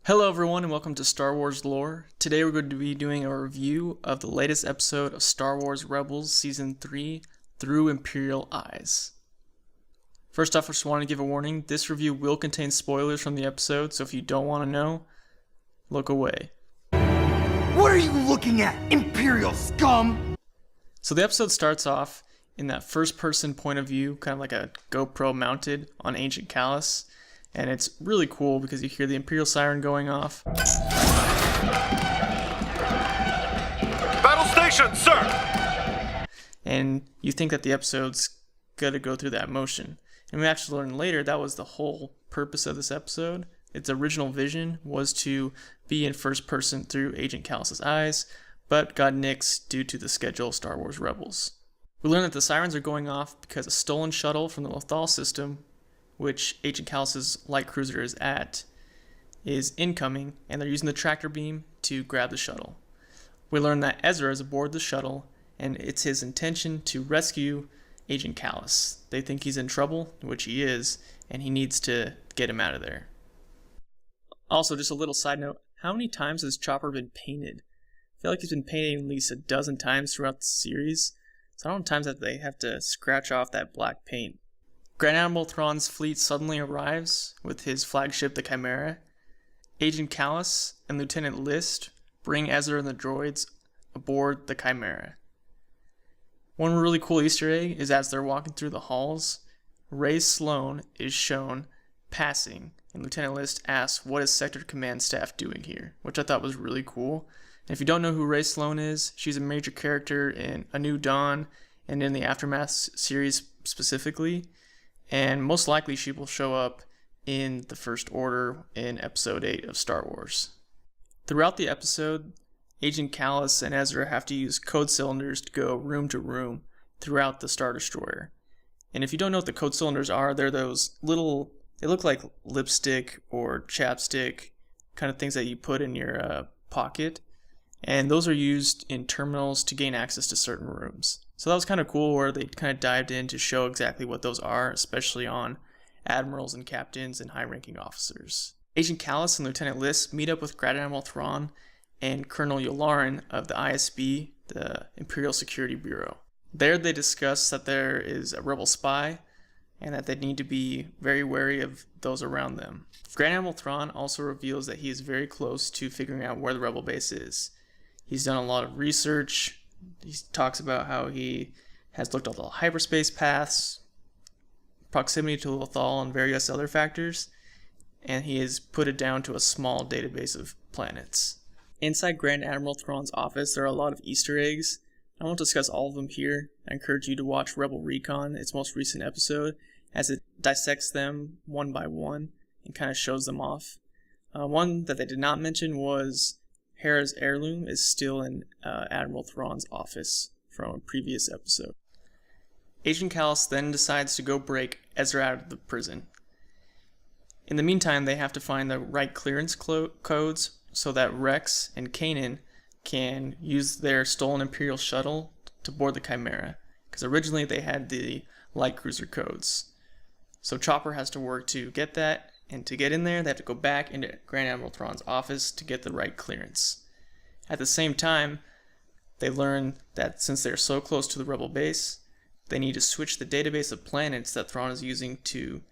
Hello everyone and welcome to Star Wars Lore. Today we're going to be doing a review of the latest episode of Star Wars Rebels Season 3 through Imperial Eyes. First off, I just want to give a warning. This review will contain spoilers from the episode, so if you don't want to know, look away. What are you looking at, Imperial scum? So the episode starts off in that first person point of view, kind of like a GoPro mounted on Ancient Kallus. And it's really cool because you hear the Imperial siren going off. Battle station, sir! And you think that the episode's gonna go through that motion. And we actually learn later that was the whole purpose of this episode. Its original vision was to be in first person through Agent Kallus's eyes, but got nixed due to the schedule of Star Wars Rebels. We learn that the sirens are going off because a stolen shuttle from the Lothal system, which Agent Kallus's light cruiser is at, is incoming, and they're using the tractor beam to grab the shuttle. We learn that Ezra is aboard the shuttle, and it's his intention to rescue Agent Kallus. They think he's in trouble, which he is, and he needs to get him out of there. Also, just a little side note, how many times has Chopper been painted? I feel like he's been painted at least a dozen times throughout the series, so I don't know times that they have to scratch off that black paint. Grand Admiral Thrawn's fleet suddenly arrives with his flagship, the Chimera. Agent Kallus and Lieutenant List bring Ezra and the droids aboard the Chimera. One really cool Easter egg is as they're walking through the halls, Rae Sloane is shown passing, and Lieutenant List asks, "What is Sector Command staff doing here?" Which I thought was really cool. And if you don't know who Rae Sloane is, she's a major character in A New Dawn and in the Aftermath series specifically. And most likely she will show up in the First Order in Episode 8 of Star Wars. Throughout the episode, Agent Kallus and Ezra have to use code cylinders to go room to room throughout the Star Destroyer. And if you don't know what the code cylinders are, they're those little, they look like lipstick or chapstick kind of things that you put in your pocket. And those are used in terminals to gain access to certain rooms. So that was kind of cool where they kind of dived in to show exactly what those are, especially on admirals and captains and high-ranking officers. Agent Kallus and Lieutenant List meet up with Grand Admiral Thrawn and Colonel Yularen of the ISB, the Imperial Security Bureau. There they discuss that there is a rebel spy and that they need to be very wary of those around them. Grand Admiral Thrawn also reveals that he is very close to figuring out where the rebel base is. He's done a lot of research. He talks about how he has looked at all the hyperspace paths, proximity to Lothal, and various other factors, and he has put it down to a small database of planets. Inside Grand Admiral Thrawn's office, there are a lot of Easter eggs. I won't discuss all of them here. I encourage you to watch Rebel Recon, its most recent episode, as it dissects them one by one and kind of shows them off. One that they did not mention was Hera's heirloom is still in Admiral Thrawn's office from a previous episode. Agent Kallus then decides to go break Ezra out of the prison. In the meantime, they have to find the right clearance codes so that Rex and Kanan can use their stolen Imperial shuttle to board the Chimera, because originally they had the light cruiser codes. So Chopper has to work to get that, and to get in there, they have to go back into Grand Admiral Thrawn's office to get the right clearance. At the same time, they learn that since they're so close to the rebel base, they need to switch the database of planets that Thrawn is using to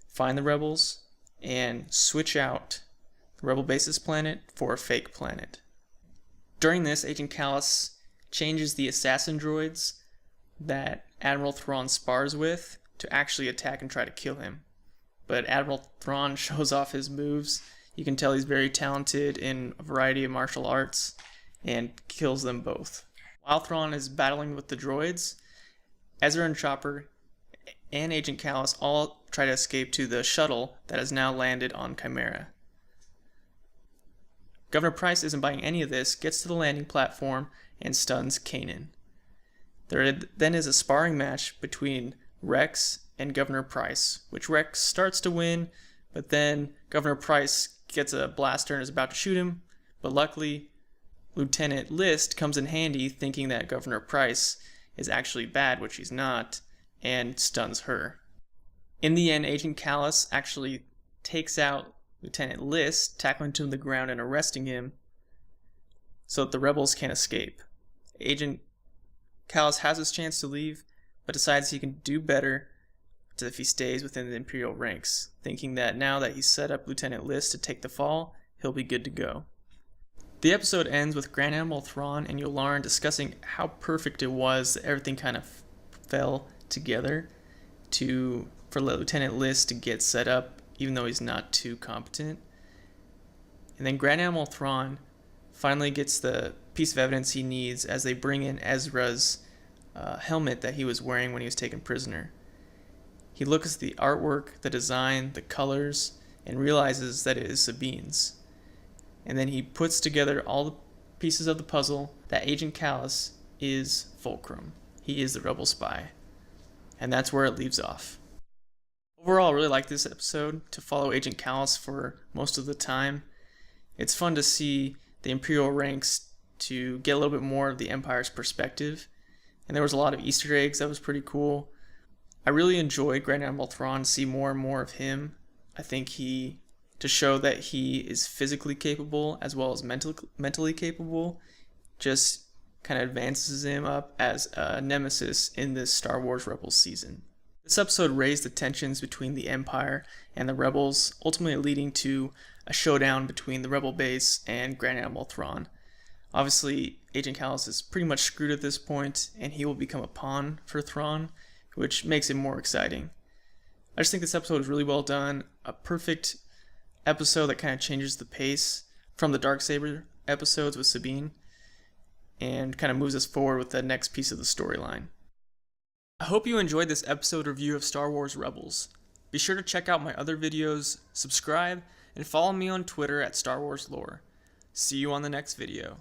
find the rebels and switch out the rebel base's planet for a fake planet. During this, Agent Kallus changes the assassin droids that Admiral Thrawn spars with to actually attack and try to kill him. But Admiral Thrawn shows off his moves. You can tell he's very talented in a variety of martial arts and kills them both. While Thrawn is battling with the droids, Ezra and Chopper and Agent Kallus all try to escape to the shuttle that has now landed on Chimera. Governor Pryce isn't buying any of this, gets to the landing platform, and stuns Kanan. There then is a sparring match between Rex and Governor Pryce, which Rex starts to win, but then Governor Pryce gets a blaster and is about to shoot him, but luckily Lieutenant List comes in handy, thinking that Governor Pryce is actually bad, which he's not, and stuns her. In the end, Agent Kallus actually takes out Lieutenant List tackling him to the ground and arresting him so that the rebels can't escape. Agent Callus has his chance to leave, but decides he can do better if he stays within the Imperial ranks, thinking that now that he's set up Lieutenant List to take the fall, he'll be good to go. The episode ends with Grand Admiral Thrawn and Yularen discussing how perfect it was that everything kind of fell together for Lieutenant List to get set up, even though he's not too competent. And then Grand Admiral Thrawn finally gets the piece of evidence he needs as they bring in Ezra's helmet that he was wearing when he was taken prisoner. He looks at the artwork, the design, the colors, and realizes that it is Sabine's. And then he puts together all the pieces of the puzzle that Agent Callus is Fulcrum. He is the rebel spy. And that's where it leaves off. Overall, I really like this episode to follow Agent Callus for most of the time. It's fun to see the Imperial ranks to get a little bit more of the Empire's perspective. And there was a lot of Easter eggs that was pretty cool. I really enjoyed Grand Admiral Thrawn, see more and more of him. I think to show that he is physically capable as well as mentally capable, just kind of advances him up as a nemesis in this Star Wars Rebels season. This episode raised the tensions between the Empire and the Rebels, ultimately leading to a showdown between the Rebel base and Grand Admiral Thrawn. Obviously, Agent Callus is pretty much screwed at this point, and he will become a pawn for Thrawn, which makes it more exciting. I just think this episode is really well done, a perfect episode that kind of changes the pace from the Darksaber episodes with Sabine, and kind of moves us forward with the next piece of the storyline. I hope you enjoyed this episode review of Star Wars Rebels. Be sure to check out my other videos, subscribe, and follow me on Twitter at Star Wars Lore. See you on the next video.